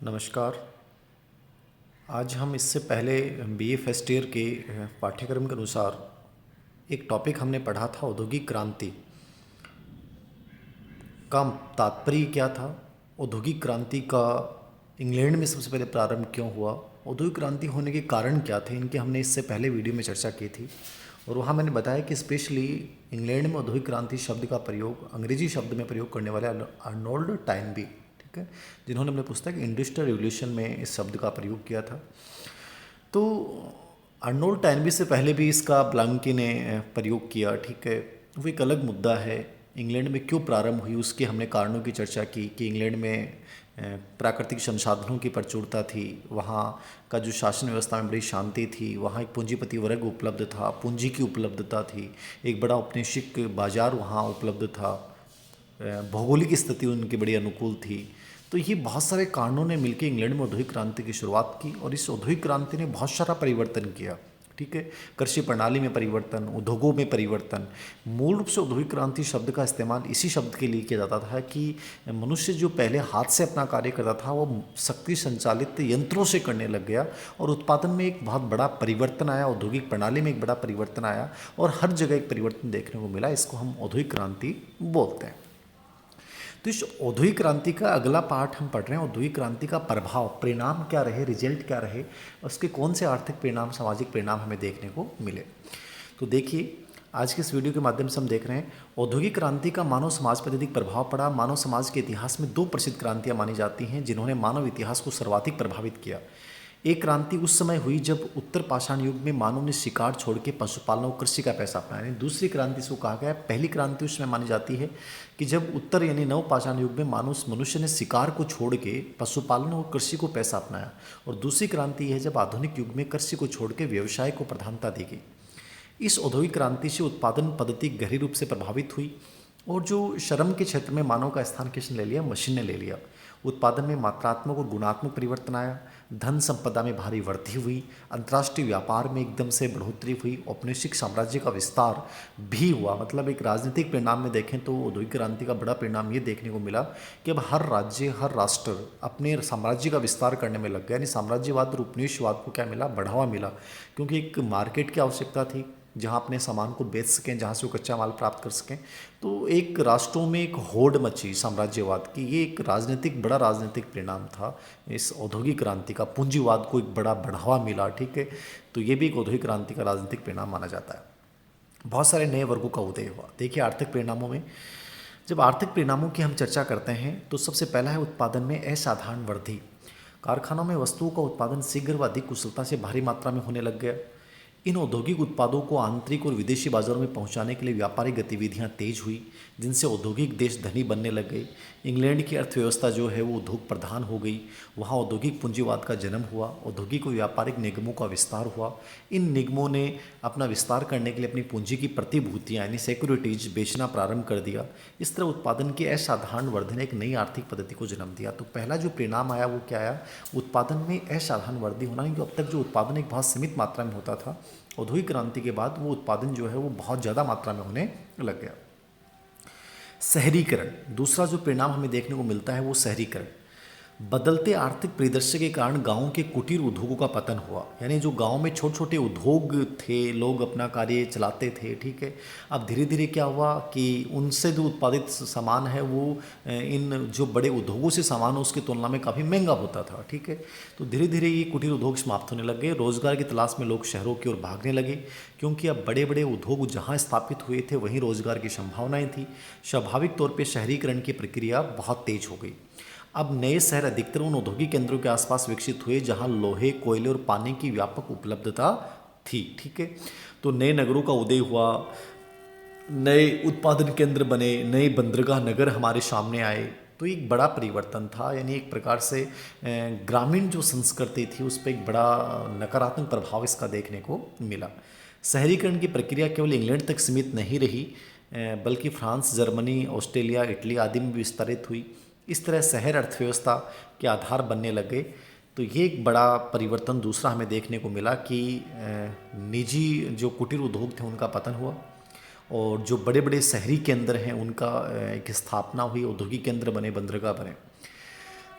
नमस्कार। आज हम इससे पहले बीए फर्स्ट ईयर के पाठ्यक्रम के अनुसार एक टॉपिक हमने पढ़ा था औद्योगिक क्रांति का तात्पर्य क्या था। औद्योगिक क्रांति का इंग्लैंड में सबसे पहले प्रारंभ क्यों हुआ, औद्योगिक क्रांति होने के कारण क्या थे, इनके हमने इससे पहले वीडियो में चर्चा की थी। और वहाँ मैंने बताया कि स्पेशली इंग्लैंड में औद्योगिक क्रांति शब्द का प्रयोग अंग्रेजी शब्द में प्रयोग करने वाले अर्नोल्ड टाइनबी, ठीक है, जिन्होंने अपने पुस्तक इंडस्ट्रियल रिवोल्यूशन में इस शब्द का प्रयोग किया था। तो अर्नोल्ड टाइनबी से पहले भी इसका ब्लांकी ने प्रयोग किया, ठीक है, वो एक अलग मुद्दा है। इंग्लैंड में क्यों प्रारंभ हुई उसके हमने कारणों की चर्चा की कि इंग्लैंड में प्राकृतिक संसाधनों की प्रचुरता थी, वहाँ का जो शासन व्यवस्था में बड़ी शांति थी, वहाँ एक पूंजीपति वर्ग उपलब्ध था, पूंजी की उपलब्धता थी, एक बड़ा औपनिवेशिक बाजार वहाँ उपलब्ध था, भौगोलिक स्थिति उनकी बड़ी अनुकूल थी। तो ये बहुत सारे कारणों ने मिलकर इंग्लैंड में औद्योगिक क्रांति की शुरुआत की और इस औद्योगिक क्रांति ने बहुत सारा परिवर्तन किया, ठीक है। कृषि प्रणाली में परिवर्तन, उद्योगों में परिवर्तन। मूल रूप से औद्योगिक क्रांति शब्द का इस्तेमाल इसी शब्द के लिए किया जाता था कि मनुष्य जो पहले हाथ से अपना कार्य करता था वो शक्ति संचालित यंत्रों से करने लग गया और उत्पादन में एक बहुत बड़ा परिवर्तन आया, औद्योगिक प्रणाली में एक बड़ा परिवर्तन आया और हर जगह एक परिवर्तन देखने को मिला। इसको हम औद्योगिक क्रांति बोलते हैं। तो इस औद्योगिक क्रांति का अगला पार्ट हम पढ़ रहे हैं, औद्योगिक क्रांति का प्रभाव, परिणाम क्या रहे, रिजल्ट क्या रहे, उसके कौन से आर्थिक परिणाम, सामाजिक परिणाम हमें देखने को मिले। तो देखिए, आज के इस वीडियो के माध्यम से हम देख रहे हैं औद्योगिक क्रांति का मानव समाज पर अधिक प्रभाव पड़ा। मानव समाज के इतिहास में दो प्रसिद्ध क्रांतियां मानी जाती हैं जिन्होंने मानव इतिहास को सर्वाधिक प्रभावित किया। एक क्रांति उस समय हुई जब उत्तर पाषाण युग में मानव ने शिकार छोड़ के पशुपालन और कृषि का पैसा अपनाया। दूसरी क्रांति से कहा गया है, पहली क्रांति उस समय मानी जाती है कि जब उत्तर यानी नव पाषाण युग में मनुष्य ने शिकार को छोड़ के पशुपालन और कृषि को पैसा अपनाया। और दूसरी क्रांति है जब आधुनिक युग में कृषि को छोड़ के व्यवसाय को प्रधानता दी गई। इस औद्योगिक क्रांति से उत्पादन पद्धति गहरी रूप से प्रभावित हुई और जो श्रम के क्षेत्र में मानव का स्थान किसने ले लिया, मशीन ने ले लिया। उत्पादन में मात्रात्मक और गुणात्मक परिवर्तन आया, धन संपदा में भारी वृद्धि हुई, अंतर्राष्ट्रीय व्यापार में एकदम से बढ़ोतरी हुई, औपनिवेशिक साम्राज्य का विस्तार भी हुआ। मतलब एक राजनीतिक परिणाम में देखें तो औद्योगिक क्रांति का बड़ा परिणाम ये देखने को मिला कि अब हर राज्य, हर राष्ट्र अपने साम्राज्य का विस्तार करने में लग गया। यानी साम्राज्यवाद और उपनिवेशवाद को क्या मिला, बढ़ावा मिला, क्योंकि एक मार्केट की आवश्यकता थी जहाँ अपने सामान को बेच सकें, जहाँ से वो कच्चा माल प्राप्त कर सकें। तो एक राष्ट्रों में एक होड़ मची साम्राज्यवाद की। ये एक बड़ा राजनीतिक परिणाम था इस औद्योगिक क्रांति का। पूंजीवाद को एक बड़ा बढ़ावा मिला, ठीक है। तो ये भी एक औद्योगिक क्रांति का राजनीतिक परिणाम माना जाता है। बहुत सारे नए वर्गों का उदय हुआ। देखिए, आर्थिक परिणामों में जब आर्थिक परिणामों की हम चर्चा करते हैं तो सबसे पहला है उत्पादन में असाधारण वृद्धि। कारखानों में वस्तुओं का उत्पादन शीघ्र व अधिक कुशलता से भारी मात्रा में होने लग गया। इन औद्योगिक उत्पादों को आंतरिक और विदेशी बाजारों में पहुंचाने के लिए व्यापारिक गतिविधियां तेज हुई, जिनसे औद्योगिक देश धनी बनने लग गए। इंग्लैंड की अर्थव्यवस्था जो है वो उद्योग प्रधान हो गई। वहाँ औद्योगिक पूंजीवाद का जन्म हुआ, औद्योगिक और व्यापारिक निगमों का विस्तार हुआ। इन निगमों ने अपना विस्तार करने के लिए अपनी पूंजी की प्रतिभूतियाँ यानी सिक्योरिटीज बेचना प्रारंभ कर दिया। इस तरह उत्पादन की असाधारण वृद्धि ने एक नई आर्थिक पद्धति को जन्म दिया। तो पहला जो परिणाम आया वो क्या आया, उत्पादन में असाधारण वृद्धि होना। क्योंकि अब तक जो उत्पादन एक बहुत सीमित मात्रा में होता था, औद्योगिक क्रांति के बाद वो उत्पादन जो है वो बहुत ज़्यादा मात्रा में होने लग गया। शहरीकरण, दूसरा जो परिणाम हमें देखने को मिलता है वो शहरीकरण। बदलते आर्थिक परिदृश्य के कारण गांवों के कुटीर उद्योगों का पतन हुआ। यानी जो गांव में छोटे छोटे उद्योग थे, लोग अपना कार्य चलाते थे, ठीक है। अब धीरे धीरे क्या हुआ कि उनसे जो उत्पादित सामान है वो इन जो बड़े उद्योगों से सामान उसकी तुलना में काफ़ी महंगा होता था, ठीक है। तो धीरे धीरे ये कुटीर उद्योग समाप्त होने लग गए। रोजगार की तलाश में लोग शहरों की ओर भागने लगे, क्योंकि अब बड़े बड़े उद्योग जहाँ स्थापित हुए थे वहीं रोजगार की संभावनाएं थी। स्वाभाविक तौर पर शहरीकरण की प्रक्रिया बहुत तेज हो गई। अब नए शहर अधिकतर उन औद्योगिक केंद्रों के आसपास विकसित हुए जहां लोहे, कोयले और पानी की व्यापक उपलब्धता थी, ठीक है। तो नए नगरों का उदय हुआ, नए उत्पादन केंद्र बने, नए बंदरगाह नगर हमारे सामने आए। तो एक बड़ा परिवर्तन था। यानी एक प्रकार से ग्रामीण जो संस्कृति थी उस पर एक बड़ा नकारात्मक प्रभाव इसका देखने को मिला। शहरीकरण की प्रक्रिया केवल इंग्लैंड तक सीमित नहीं रही, बल्कि फ्रांस, जर्मनी, ऑस्ट्रेलिया, इटली आदि में भी विस्तारित हुई। इस तरह शहर अर्थव्यवस्था के आधार बनने लगे। तो ये एक बड़ा परिवर्तन दूसरा हमें देखने को मिला कि निजी जो कुटीर उद्योग थे उनका पतन हुआ और जो बड़े बड़े शहरी केंद्र हैं उनका एक स्थापना हुई, औद्योगिक केंद्र बने, बंदरगाह बने।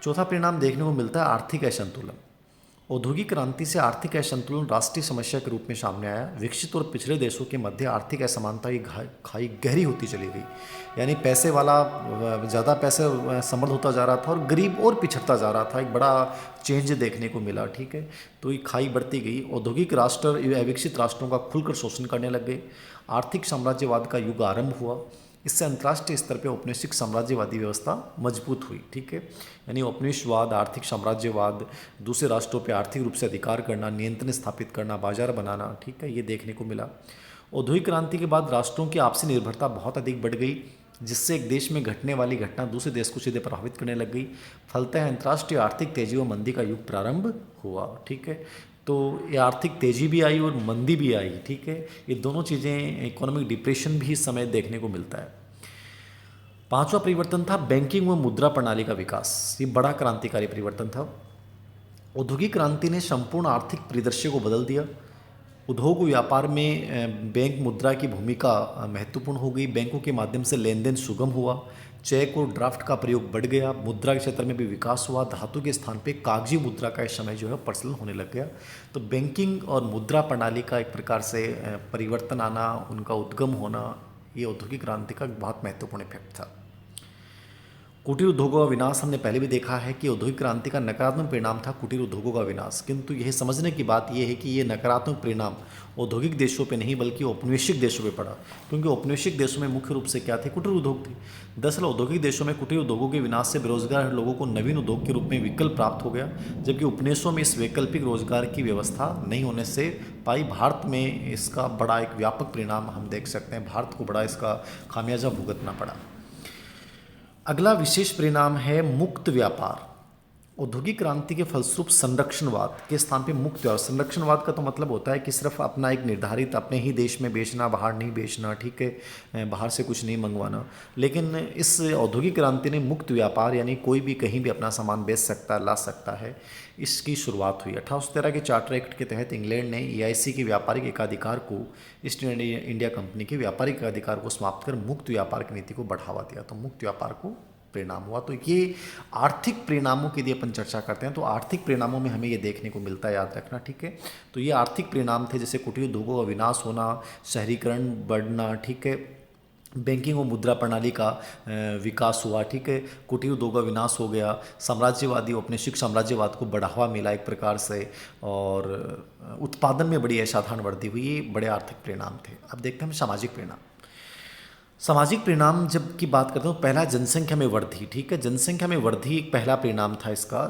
चौथा परिणाम देखने को मिलता है आर्थिक असंतुलन। औद्योगिक क्रांति से आर्थिक असंतुलन राष्ट्रीय समस्या के रूप में सामने आया। विकसित और पिछड़े देशों के मध्य आर्थिक असमानता की खाई गहरी होती चली गई। यानी पैसे वाला ज़्यादा पैसे समृद्ध होता जा रहा था और गरीब और पिछड़ता जा रहा था। एक बड़ा चेंज देखने को मिला, ठीक है। तो ये खाई बढ़ती गई। औद्योगिक राष्ट्र विकसित राष्ट्रों का खुलकर शोषण करने लग गए। आर्थिक साम्राज्यवाद का युग आरंभ हुआ। इससे अंतर्राष्ट्रीय स्तर पर औपनिवेशिक साम्राज्यवादी व्यवस्था मजबूत हुई, ठीक है। यानी औपनिवेशवाद, आर्थिक साम्राज्यवाद, दूसरे राष्ट्रों पर आर्थिक रूप से अधिकार करना, नियंत्रण स्थापित करना, बाजार बनाना, ठीक है, ये देखने को मिला। औद्योगिक क्रांति के बाद राष्ट्रों की आपसी निर्भरता बहुत अधिक बढ़ गई, जिससे एक देश में घटने वाली घटना दूसरे देश को सीधे प्रभावित करने लग गई। फलतः अंतर्राष्ट्रीय आर्थिक तेजी व मंदी का युग प्रारंभ हुआ, ठीक है। तो ये आर्थिक तेजी भी आई और मंदी भी आई, ठीक है। ये दोनों चीज़ें, इकोनॉमिक डिप्रेशन भी इस समय देखने को मिलता है। पांचवा परिवर्तन था बैंकिंग व मुद्रा प्रणाली का विकास। ये बड़ा क्रांतिकारी परिवर्तन था। औद्योगिक क्रांति ने संपूर्ण आर्थिक परिदृश्य को बदल दिया। उद्योग व्यापार में बैंक मुद्रा की भूमिका महत्वपूर्ण हो गई। बैंकों के माध्यम से लेन देन सुगम हुआ। चेक और ड्राफ्ट का प्रयोग बढ़ गया। मुद्रा के क्षेत्र में भी विकास हुआ। धातु के स्थान पे कागजी मुद्रा का इस समय जो है प्रचलन होने लग गया। तो बैंकिंग और मुद्रा प्रणाली का एक प्रकार से परिवर्तन आना, उनका उद्गम होना, ये औद्योगिक क्रांति का बहुत महत्वपूर्ण इफेक्ट था। कुटीर उद्योगों का विनाश हमने पहले भी देखा है कि औद्योगिक क्रांति का नकारात्मक परिणाम था कुटीर उद्योगों का विनाश। किंतु यह समझने की बात यह है कि ये नकारात्मक परिणाम औद्योगिक देशों पे नहीं बल्कि औपनिवेशिक देशों पे पड़ा, क्योंकि औपनिवेशिक देशों में मुख्य रूप से क्या थे, कुटीर उद्योग थे। दरअसल औद्योगिक देशों में कुटीर उद्योगों के विनाश से बेरोजगार लोगों को नवीन उद्योग के रूप में विकल्प प्राप्त हो गया, जबकि उपनिवेशों में इस वैकल्पिक रोजगार की व्यवस्था नहीं होने से पाई। भारत में इसका बड़ा एक व्यापक परिणाम हम देख सकते हैं। भारत को बड़ा इसका खामियाजा भुगतना पड़ा। अगला विशेष परिणाम है मुक्त व्यापार। औद्योगिक क्रांति के फलस्वरूप संरक्षणवाद के स्थान पे मुक्त व्यापार। संरक्षणवाद का तो मतलब होता है कि सिर्फ अपना एक निर्धारित अपने ही देश में बेचना, बाहर नहीं बेचना, ठीक है, बाहर से कुछ नहीं मंगवाना। लेकिन इस औद्योगिक क्रांति ने मुक्त व्यापार, यानी कोई भी कहीं भी अपना सामान बेच सकता है, ला सकता है, इसकी शुरुआत हुई। 1813 के चार्टर एक्ट के तहत इंग्लैंड ने EIC के व्यापारिक एकाधिकार को, ईस्ट इंडिया कंपनी के व्यापारिक एकाधिकार को समाप्त कर मुक्त व्यापार की नीति को बढ़ावा दिया। तो मुक्त व्यापार को परिणाम हुआ। तो ये आर्थिक परिणामों की यदि अपन चर्चा करते हैं तो आर्थिक परिणामों में हमें ये देखने को मिलता है, याद रखना, ठीक है। तो ये आर्थिक परिणाम थे, जैसे कुटीर उद्योगों का विनाश होना, शहरीकरण बढ़ना, ठीक है, बैंकिंग और मुद्रा प्रणाली का विकास हुआ, ठीक है, कुटीर उद्योग का विनाश हो गया, साम्राज्यवादी औपनिवेशिक साम्राज्यवाद को बढ़ावा मिला एक प्रकार से, और उत्पादन में बड़ी असाधारण वृद्धि हुई। ये बड़े आर्थिक परिणाम थे। अब देखते हैं हम सामाजिक परिणाम। सामाजिक परिणाम जब की बात करते हैं तो पहला जनसंख्या में वृद्धि, ठीक है। जनसंख्या में वृद्धि एक पहला परिणाम था इसका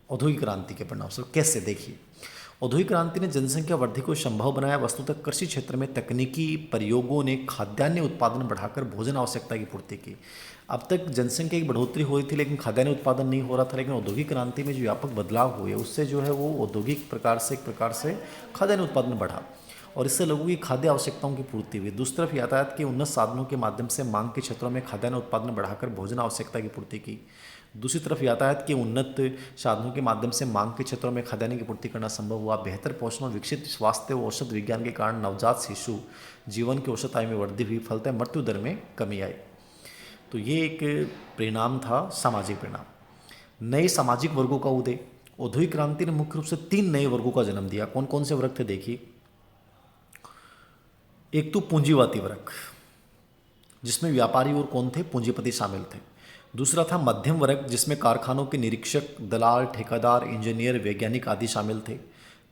औद्योगिक क्रांति के परिणाम से। कैसे, देखिए, औद्योगिक क्रांति ने जनसंख्या वृद्धि को संभव बनाया। वस्तुतः कृषि क्षेत्र में तकनीकी प्रयोगों ने खाद्यान्न उत्पादन बढ़ाकर भोजन आवश्यकता की पूर्ति की। अब तक जनसंख्या की बढ़ोतरी हो रही थी लेकिन खाद्यान्न उत्पादन नहीं हो रहा था। लेकिन औद्योगिक क्रांति में जो व्यापक बदलाव हुए उससे जो है वो औद्योगिक प्रकार से एक प्रकार से खाद्यान्न उत्पादन बढ़ा और इससे लोगों की खाद्य आवश्यकताओं की पूर्ति हुई। दूसरी तरफ यातायात के उन्नत साधनों के माध्यम से मांग के क्षेत्रों में खाद्यान्न उत्पादन बढ़ाकर भोजन आवश्यकता की पूर्ति की। दूसरी तरफ यातायात के उन्नत साधनों के माध्यम से मांग के क्षेत्रों में खाद्यान्न की पूर्ति करना संभव हुआ। बेहतर पोषण और विकसित स्वास्थ्य व औषध विज्ञान के कारण नवजात शिशु जीवन की औसत आयु में वृद्धि हुई। फलतः मृत्यु दर में कमी आई। तो ये एक परिणाम था, सामाजिक परिणाम। नए सामाजिक वर्गों का उदय। औद्योगिक क्रांति ने मुख्य रूप से 3 नए वर्गों का जन्म दिया। कौन कौन से वर्ग थे, देखिए। एक तो पूंजीवादी वर्ग, जिसमें व्यापारी और कौन थे, पूंजीपति शामिल थे। दूसरा था मध्यम वर्ग, जिसमें कारखानों के निरीक्षक, दलाल, ठेकेदार, इंजीनियर, वैज्ञानिक आदि शामिल थे।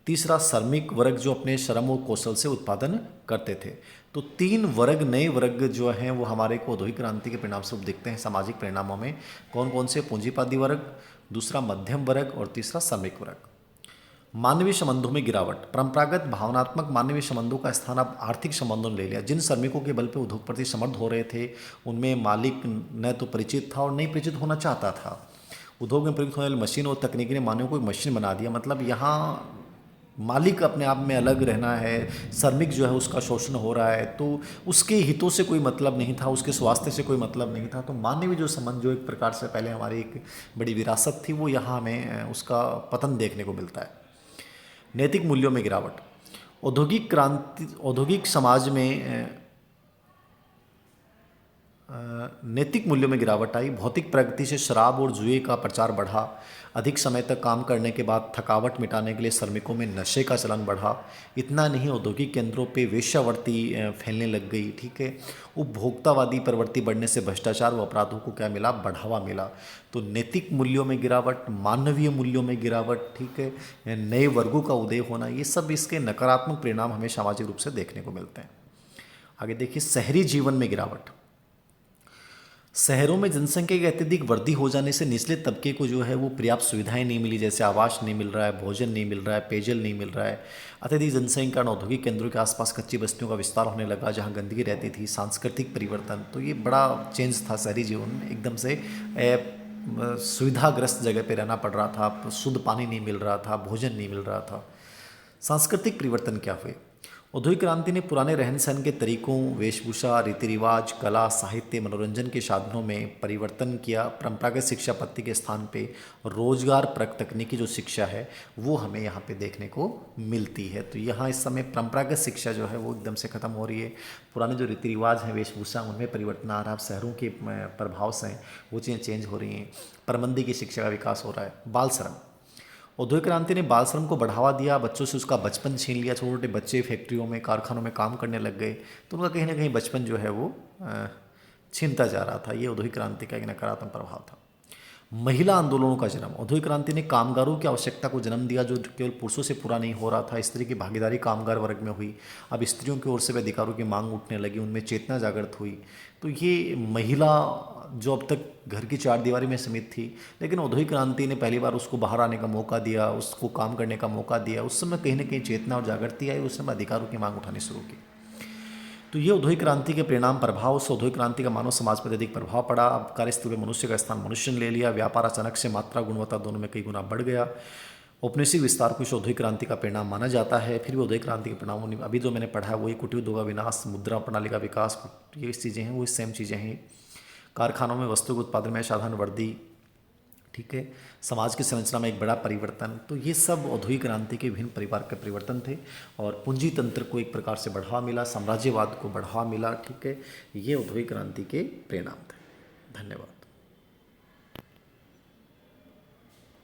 तीसरा श्रमिक वर्ग, जो अपने श्रम और कौशल से उत्पादन करते थे। तो 3 वर्ग, नए वर्ग जो हैं वो हमारे को औद्योगिक क्रांति के परिणाम स्वरूप दिखते हैं सामाजिक परिणामों में। कौन कौन से, पूंजीवादी वर्ग, दूसरा मध्यम वर्ग और तीसरा श्रमिक वर्ग। मानवीय संबंधों में गिरावट। परंपरागत भावनात्मक मानवीय संबंधों का स्थान अब आर्थिक संबंधों ने ले लिया। जिन श्रमिकों के बल पर उद्योगपति समर्थ हो रहे थे उनमें मालिक न तो परिचित था और नहीं परिचित होना चाहता था। उद्योग में प्रयुक्त होने वाली मशीन और तकनीकी ने मानव को एक मशीन बना दिया। मतलब यहाँ मालिक अपने आप में अलग रहना है, श्रमिक जो है उसका शोषण हो रहा है, तो उसके हितों से कोई मतलब नहीं था, उसके स्वास्थ्य से कोई मतलब नहीं था। तो मानवीय जो संबंध, जो एक प्रकार से पहले हमारी एक बड़ी विरासत थी, वो यहाँ हमें उसका पतन देखने को मिलता है। नैतिक मूल्यों में गिरावट। औद्योगिक क्रांति, औद्योगिक समाज में नैतिक मूल्यों में गिरावट आई। भौतिक प्रगति से शराब और जुए का प्रचार बढ़ा। अधिक समय तक काम करने के बाद थकावट मिटाने के लिए श्रमिकों में नशे का चलन बढ़ा। इतना नहीं, औद्योगिक केंद्रों पे वेश्यावृत्ति फैलने लग गई। ठीक है, उपभोक्तावादी प्रवृत्ति बढ़ने से भ्रष्टाचार व अपराधों को क्या मिला, बढ़ावा मिला। तो नैतिक मूल्यों में गिरावट, मानवीय मूल्यों में गिरावट, ठीक है, नए वर्गों का उदय होना, ये सब इसके नकारात्मक परिणाम हमें सामाजिक रूप से देखने को मिलते हैं। आगे देखिए, शहरी जीवन में गिरावट। शहरों में जनसंख्या की अत्यधिक वृद्धि हो जाने से निचले तबके को जो है वो पर्याप्त सुविधाएं नहीं मिली, जैसे आवास नहीं मिल रहा है, भोजन नहीं मिल रहा है, पेयजल नहीं मिल रहा है। अत्यधिक जनसंख्या कारण औद्योगिक केंद्रों के आसपास कच्ची बस्तियों का विस्तार होने लगा जहां गंदगी रहती थी। सांस्कृतिक परिवर्तन, तो ये बड़ा चेंज था शहरी जीवन में। एकदम से सुविधाग्रस्त जगह पर रहना पड़ रहा था, शुद्ध पानी नहीं मिल रहा था, भोजन नहीं मिल रहा था। सांस्कृतिक परिवर्तन क्या हुए? औद्योगिक क्रांति ने पुराने रहन सहन के तरीकों, वेशभूषा, रीति रिवाज, कला, साहित्य, मनोरंजन के साधनों में परिवर्तन किया। परंपरागत शिक्षा पद्धति के स्थान पे रोजगार परक तकनीकी जो शिक्षा है वो हमें यहाँ पे देखने को मिलती है। तो यहाँ इस समय परंपरागत शिक्षा जो है वो एकदम से ख़त्म हो रही है। पुराने जो रीति रिवाज हैं, वेशभूषा, उनमें परिवर्तन आ रहा है। शहरों के प्रभाव से वो चीज़ें चेंज हो रही हैं। परबंदी की शिक्षा का विकास हो रहा है। बाल श्रम, औद्योगिक क्रांति ने बाल श्रम को बढ़ावा दिया। बच्चों से उसका बचपन छीन लिया। छोटे छोटे बच्चे फैक्ट्रियों में, कारखानों में काम करने लग गए, तो उनका कहीं ना कहीं बचपन जो है वो छीनता जा रहा था। ये औद्योगिक क्रांति का एक नकारात्मक प्रभाव था। महिला आंदोलनों का जन्म, औद्योगिक क्रांति ने कामगारों की आवश्यकता को जन्म दिया जो केवल पुरुषों से पूरा नहीं हो रहा था। स्त्री की भागीदारी कामगार वर्ग में हुई। अब स्त्रियों की ओर से भी अधिकारों की मांग उठने लगी, उनमें चेतना जागृत हुई। तो ये महिला जो अब तक घर की चार दीवारी में सीमित थी, लेकिन औद्योगिक क्रांति ने पहली बार उसको बाहर आने का मौका दिया, उसको काम करने का मौका दिया। उस समय कहीं ना कहीं चेतना और जागृति आई, उस समय अधिकारों की मांग उठानी शुरू की। तो ये औद्योगिक क्रांति के परिणाम प्रभाव से औद्योगिक क्रांति का मानव समाज पर अधिक प्रभाव पड़ा। अब कार्यस्थल में मनुष्य का स्थान मनुष्य ने ले लिया। व्यापार अचानक से मात्रा गुणवत्ता दोनों में कई गुना बढ़ गया। औपनिवेशिक विस्तार को इस औद्योगिक क्रांति का परिणाम माना जाता है। फिर भी औद्योगिक क्रांति के परिणाम अभी जो मैंने पढ़ा है वही कुटीर उद्योग का विनाश, मुद्रा प्रणाली का विकास, ये चीज़ें हैं वो सेम चीज़ें हैं। कारखानों में वस्तु के उत्पादन में साधारण वृद्धि, ठीक है, समाज की संरचना में एक बड़ा परिवर्तन। तो ये सब औद्योगिक क्रांति के विभिन्न परिवार के परिवर्तन थे और पूंजी तंत्र को एक प्रकार से बढ़ावा मिला, साम्राज्यवाद को बढ़ावा मिला। ठीक है, ये औद्योगिक क्रांति के परिणाम थे। धन्यवाद।